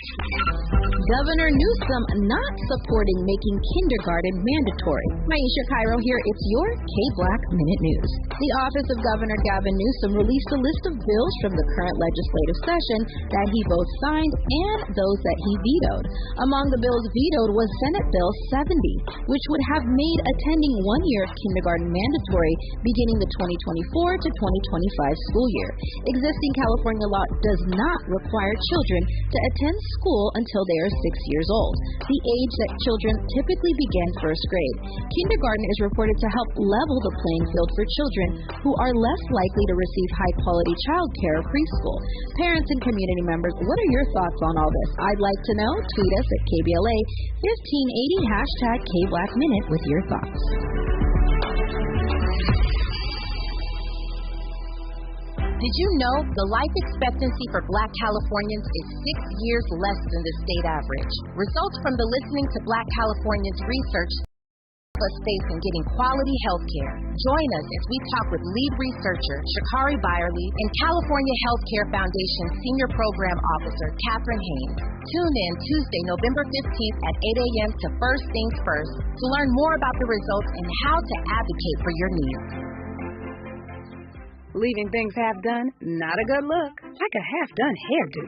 [SPEAKER 15] Governor Newsom not supporting making kindergarten mandatory. Maisha Cairo here. It's your K-Black Minute News. The office of Governor Gavin Newsom released a list of bills from the current legislative session that he both signed and those that he vetoed. Among the bills vetoed was Senate Bill 70, which would have made attending 1 year of kindergarten mandatory beginning the 2024 to 2025 school year. Existing California law does not require children to attend school until they are 6 years old, the age that children typically begin first grade. Kindergarten is reported to help level the playing field for children who are less likely to receive high-quality child care or preschool. Parents and community members, what are your thoughts on all this? I'd like to know. Tweet us at KBLA 1580 #KBlackMinute with your thoughts.
[SPEAKER 13] Did you know the life expectancy for Black Californians is 6 years less than the state average? Results from the Listening to Black Californians research us faith in getting quality health care. Join us as we talk with lead researcher Shakari Byerly and California Healthcare Foundation Senior Program Officer Catherine Haynes. Tune in Tuesday, November 15th at 8 a.m. to First Things First to learn more about the results and how to advocate for your needs.
[SPEAKER 16] Leaving things half done, not a good look. Like a half-done hairdo.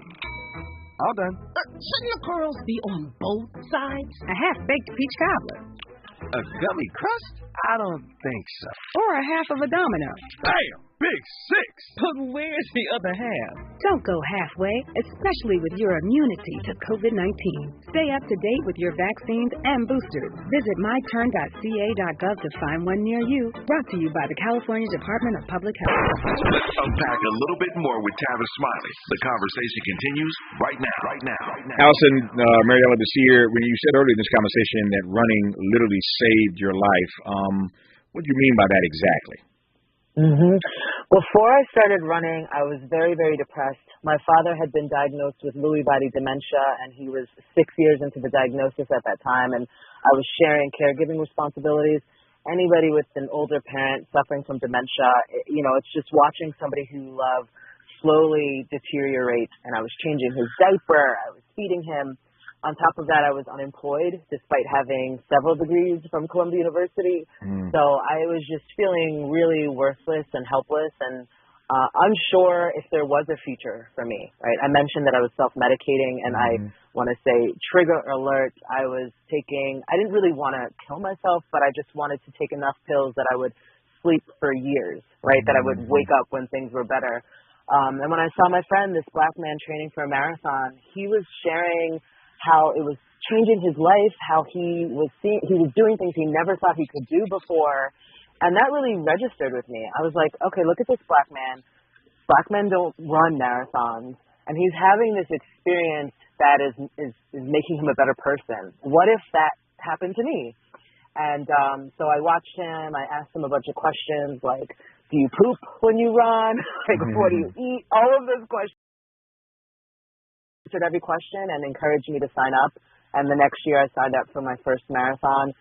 [SPEAKER 17] All done.
[SPEAKER 16] Shouldn't the curls be on both sides? A half-baked peach cobbler.
[SPEAKER 17] A gummy crust? I don't think so.
[SPEAKER 16] Or a half of a domino.
[SPEAKER 17] Bam! Big six!
[SPEAKER 16] But where's the other half? Don't go halfway, especially with your immunity to COVID-19. Stay up to date with your vaccines and boosters. Visit myturn.ca.gov to find one near you. Brought to you by the California Department of Public Health.
[SPEAKER 3] Let's unpack a little bit more with Tavis Smiley. The conversation continues right now.
[SPEAKER 1] Allison Mariella this year, when you said earlier in this conversation that running literally saved your life, what do you mean by that exactly?
[SPEAKER 2] Before I started running, I was very, very depressed. My father had been diagnosed with Lewy body dementia, and he was 6 years into the diagnosis at that time, and I was sharing caregiving responsibilities. Anybody with an older parent suffering from dementia, it's just watching somebody who you love slowly deteriorate, and I was changing his diaper, I was feeding him. On top of that, I was unemployed despite having several degrees from Columbia University. So I was just feeling really worthless and helpless and unsure if there was a future for me, right? I mentioned that I was self-medicating, and I want to say, trigger alert, I didn't really want to kill myself, but I just wanted to take enough pills that I would sleep for years, right? That I would wake up when things were better. And when I saw my friend, this Black man training for a marathon, he was sharing how it was changing his life, how he was doing things he never thought he could do before, and that really registered with me. I was like, okay, look at this Black man. Black men don't run marathons, and he's having this experience that is making him a better person. What if that happened to me? And so I watched him. I asked him a bunch of questions like, do you poop when you run? Like, what do you eat? All of those questions. Answered every question and encouraged me to sign up. And the next year I signed up for my first marathon.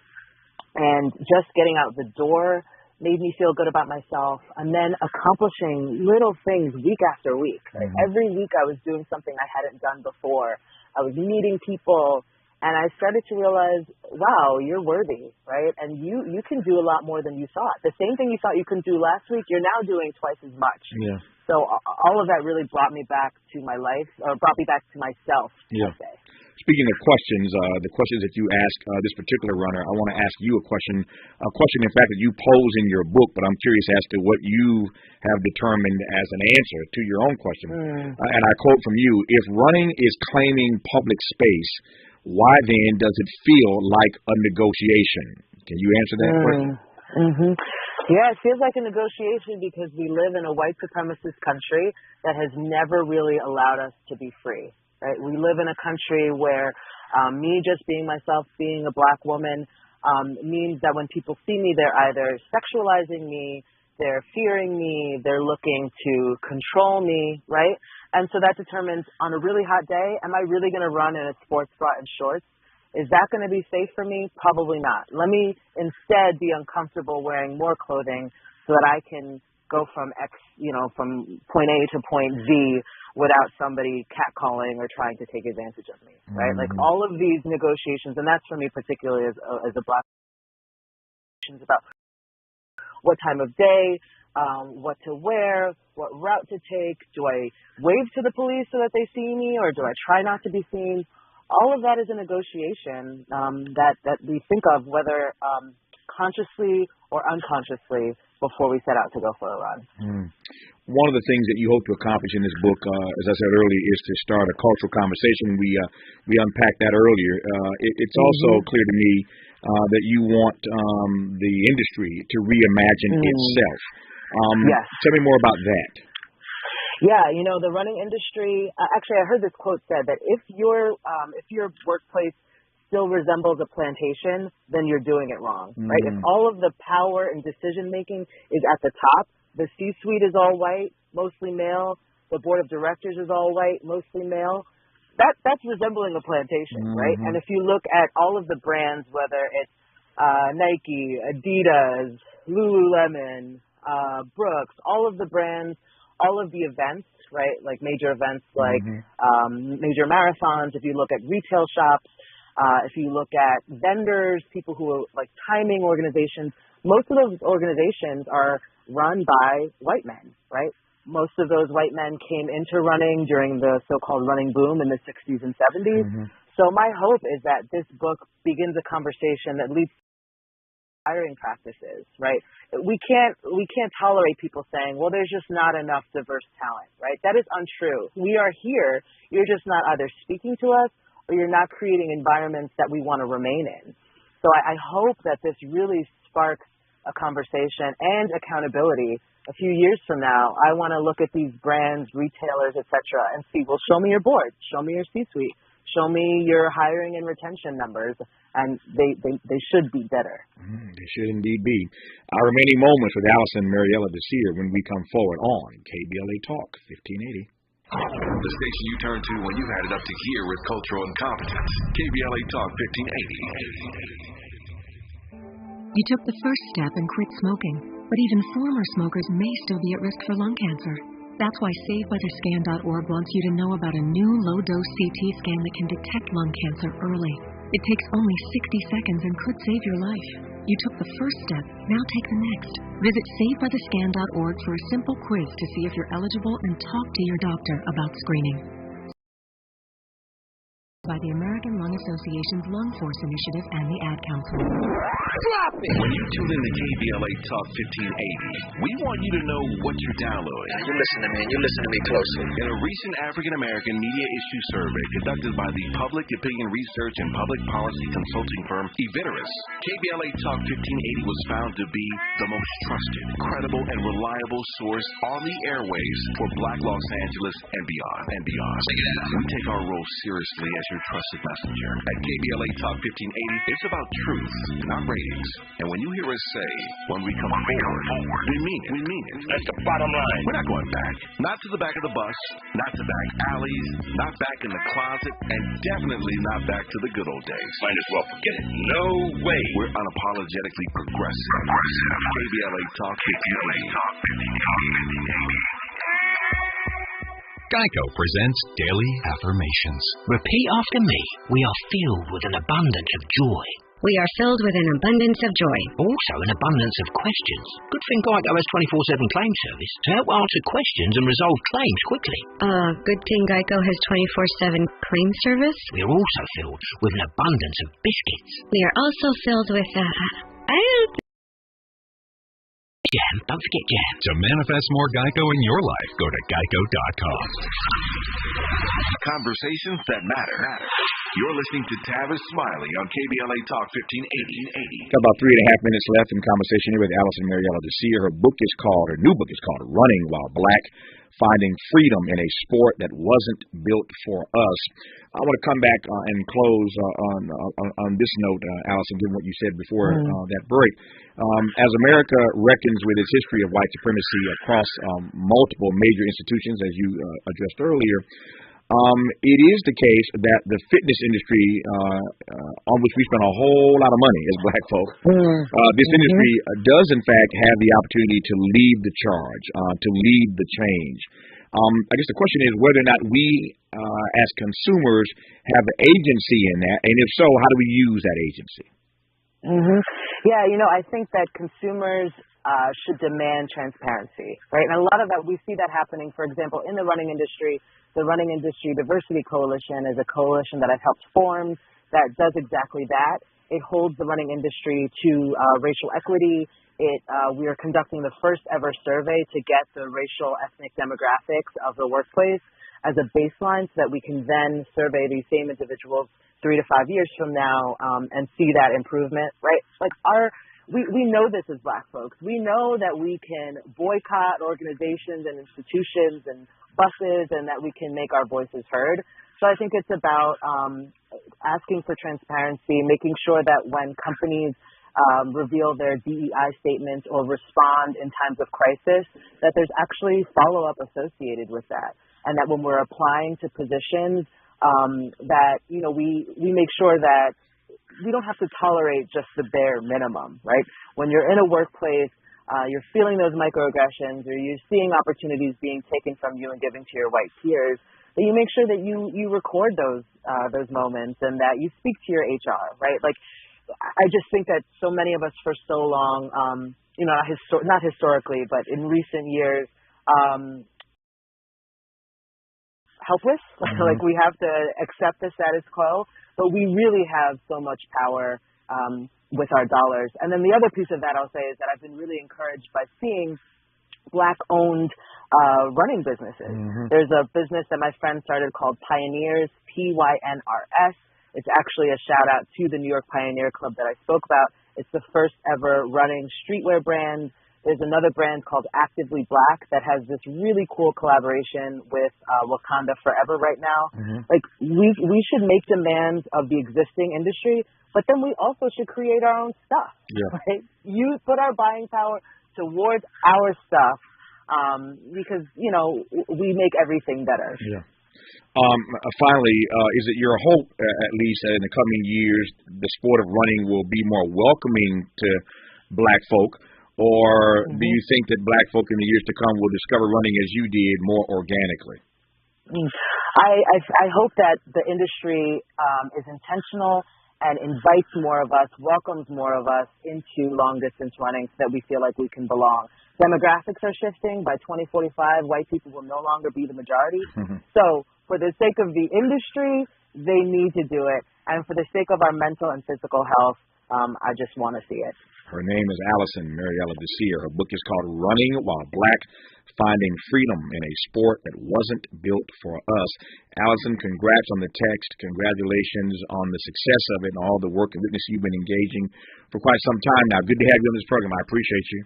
[SPEAKER 2] And just getting out the door made me feel good about myself. And then accomplishing little things week after week. Like every week I was doing something I hadn't done before. I was meeting people. And I started to realize, wow, you're worthy, right? And you can do a lot more than you thought. The same thing you thought you couldn't do last week, you're now doing twice as much.
[SPEAKER 1] Yeah.
[SPEAKER 2] So all of that really brought me back to my life, or brought me back to myself,
[SPEAKER 1] yeah.
[SPEAKER 2] I'd say.
[SPEAKER 1] Speaking of questions, the questions that you ask this particular runner, I want to ask you a question, in fact, that you pose in your book, but I'm curious as to what you have determined as an answer to your own question. And I quote from you, if running is claiming public space, why then does it feel like a negotiation? Can you answer that question?
[SPEAKER 2] Mm-hmm. Yeah, it feels like a negotiation because we live in a white supremacist country that has never really allowed us to be free. Right? We live in a country where me just being myself, being a black woman, means that when people see me, they're either sexualizing me, they're fearing me, they're looking to control me, right? And so that determines on a really hot day, am I really going to run in a sports bra and shorts? Is that going to be safe for me? Probably not. Let me instead be uncomfortable wearing more clothing so that I can go from from point A to point Z without somebody catcalling or trying to take advantage of me, right? Like all of these negotiations, and that's for me particularly as a black, about what time of day, what to wear, what route to take. Do I wave to the police so that they see me, or do I try not to be seen? All of that is a negotiation that we think of, whether consciously or unconsciously, before we set out to go for a run.
[SPEAKER 1] One of the things that you hope to accomplish in this book, as I said earlier, is to start a cultural conversation. We unpacked that earlier. It's also clear to me that you want the industry to reimagine itself.
[SPEAKER 2] Yes.
[SPEAKER 1] Tell me more about that.
[SPEAKER 2] Yeah, the running industry, actually I heard this quote said that if your workplace still resembles a plantation, then you're doing it wrong, right? If all of the power and decision making is at the top, the C-suite is all white, mostly male, the board of directors is all white, mostly male, that's resembling a plantation, right? And if you look at all of the brands, whether it's Nike, Adidas, Lululemon, Brooks, all of the brands, all of the events, right, like major events like major marathons, if you look at retail shops, if you look at vendors, people who are like timing organizations, most of those organizations are run by white men, right? Most of those white men came into running during the so-called running boom in the 60s and 70s. So my hope is that this book begins a conversation that leads to hiring practices, right? We can't tolerate people saying, well, there's just not enough diverse talent, right? That is untrue. We are here. You're just not either speaking to us or you're not creating environments that we want to remain in. So I hope that this really sparks a conversation and accountability. A few years from now, I want to look at these brands, retailers, et cetera, and see, well, show me your board, show me your C-suite, show me your hiring and retention numbers, and they should be better.
[SPEAKER 1] They should indeed be. Our remaining moments with Allison Mariella Desir when we come forward on KBLA Talk 1580.
[SPEAKER 3] The station you turn to when you've had it up to here with cultural incompetence. KBLA Talk 1580.
[SPEAKER 8] You took the first step and quit smoking, but even former smokers may still be at risk for lung cancer. That's why SaveByTheScan.org wants you to know about a new low-dose CT scan that can detect lung cancer early. It takes only 60 seconds and could save your life. You took the first step, now take the next. Visit SaveByTheScan.org for a simple quiz to see if you're eligible and talk to your doctor about screening. By the American Lung Association's Lung Force Initiative and the Ad Council.
[SPEAKER 3] Drop it! When you tune in to KBLA Talk 1580, we want you to know what you're downloading.
[SPEAKER 17] Now you listen to me, and you listen to me closely.
[SPEAKER 3] In a recent African-American media issue survey conducted by the public opinion research and public policy consulting firm Everis, KBLA Talk 1580 was found to be the most trusted, credible, and reliable source on the airwaves for Black Los Angeles and beyond. We take our role seriously as your trusted messenger. At KBLA Talk 1580, it's about truth, not ratings. And when you hear us say, when we come forward, we mean it.
[SPEAKER 17] That's the bottom line.
[SPEAKER 3] We're not going back. Not to the back of the bus, not to back alleys, not back in the closet, and definitely not back to the good old days.
[SPEAKER 17] Might as well forget it.
[SPEAKER 3] No way. We're unapologetically progressive. KBLA Talk 1580.
[SPEAKER 18] Geico presents Daily Affirmations.
[SPEAKER 19] Repeat after me. We are filled with an abundance of joy.
[SPEAKER 20] We are filled with an abundance of joy.
[SPEAKER 19] Also an abundance of questions. Good thing Geico has 24/7 claim service to help answer questions and resolve claims quickly.
[SPEAKER 20] Good thing Geico has 24/7 claim service.
[SPEAKER 19] We are also filled with an abundance of biscuits.
[SPEAKER 20] We are also filled with,
[SPEAKER 19] jam. Don't forget jam.
[SPEAKER 18] To manifest more Geico in your life, go to geico.com.
[SPEAKER 3] Conversations that matter. You're listening to Tavis Smiley on KBLA Talk 1580.
[SPEAKER 1] Got about 3.5 minutes left in conversation here with Allison Mariella DeSier. Her new book is called Running While Black, Finding Freedom in a Sport That Wasn't Built for Us. I want to come back and close on this note, Allison, given what you said before that break. As America reckons with its history of white supremacy across multiple major institutions, as you addressed earlier, it is the case that the fitness industry, on which we spend a whole lot of money as black folk, this industry does in fact have the opportunity to lead the charge, to lead the change. I guess the question is whether or not we, as consumers, have agency in that, and if so, how do we use that agency?
[SPEAKER 2] Yeah, I think that consumers should demand transparency, right? And a lot of that, we see that happening, for example, in the running industry. The Running Industry Diversity Coalition is a coalition that I've helped form that does exactly that. It holds the running industry to racial equity. We are conducting the first ever survey to get the racial ethnic demographics of the workplace as a baseline so that we can then survey these same individuals 3 to 5 years from now and see that improvement, right? Like we know this as black folks. We know that we can boycott organizations and institutions and buses and that we can make our voices heard. So I think it's about asking for transparency, making sure that when companies reveal their DEI statements or respond in times of crisis, that there's actually follow-up associated with that. And that when we're applying to positions, that, we make sure that we don't have to tolerate just the bare minimum, right? When you're in a workplace, you're feeling those microaggressions or you're seeing opportunities being taken from you and given to your white peers, that you make sure that you record those moments and that you speak to your HR, right? Like, I just think that so many of us for so long, not historically, but in recent years, helpless. Like we have to accept the status quo, but we really have so much power with our dollars. And then the other piece of that I'll say is that I've been really encouraged by seeing Black-owned running businesses. There's a business that my friend started called Pioneers, PYNRS. It's actually a shout-out to the New York Pioneer Club that I spoke about. It's the first ever running streetwear brand. There's another brand called Actively Black that has this really cool collaboration with Wakanda Forever right now. Like, we should make demands of the existing industry, but then we also should create our own stuff, right? You put our buying power towards our stuff because, we make everything better.
[SPEAKER 1] Finally, is it your hope, at least, that in the coming years, the sport of running will be more welcoming to black folk? Or do you think that black folk in the years to come will discover running as you did more organically?
[SPEAKER 2] I hope that the industry is intentional and invites more of us, welcomes more of us into long-distance running so that we feel like we can belong. Demographics are shifting. By 2045, white people will no longer be the majority. So for the sake of the industry, they need to do it. And for the sake of our mental and physical health, I just want to see it.
[SPEAKER 1] Her name is Allison Mariella DeSier. Her book is called Running While Black, Finding Freedom in a Sport That Wasn't Built for Us. Allison, congrats on the text. Congratulations on the success of it and all the work and witness you've been engaging for quite some time now. Good to have you on this program. I appreciate you.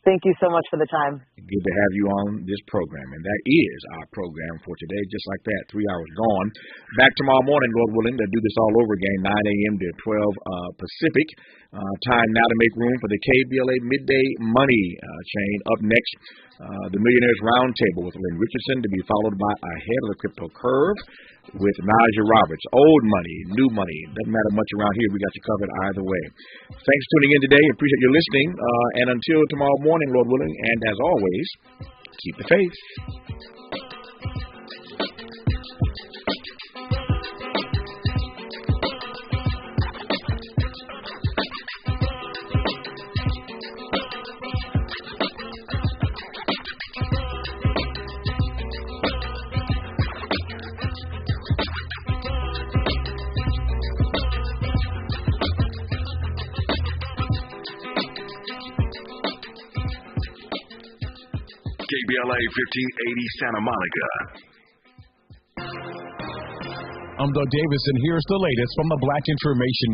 [SPEAKER 2] Thank you so much for the time.
[SPEAKER 1] Good to have you on this program. And that is our program for today. Just like that, 3 hours gone. Back tomorrow morning, Lord willing, to do this all over again, 9 a.m. to 12 Pacific. Time now to make room for the KBLA Midday Money Chain. Up next, the Millionaires Roundtable with Lynn Richardson, to be followed by Ahead of the Crypto Curve with Naja Roberts. Old money, new money, doesn't matter much around here. We got you covered either way. Thanks for tuning in today. Appreciate you listening. And until tomorrow morning, Lord willing, and as always, keep the faith.
[SPEAKER 3] KBLA 1580 Santa Monica.
[SPEAKER 6] I'm Doug Davis, and here's the latest from the Black Information Network.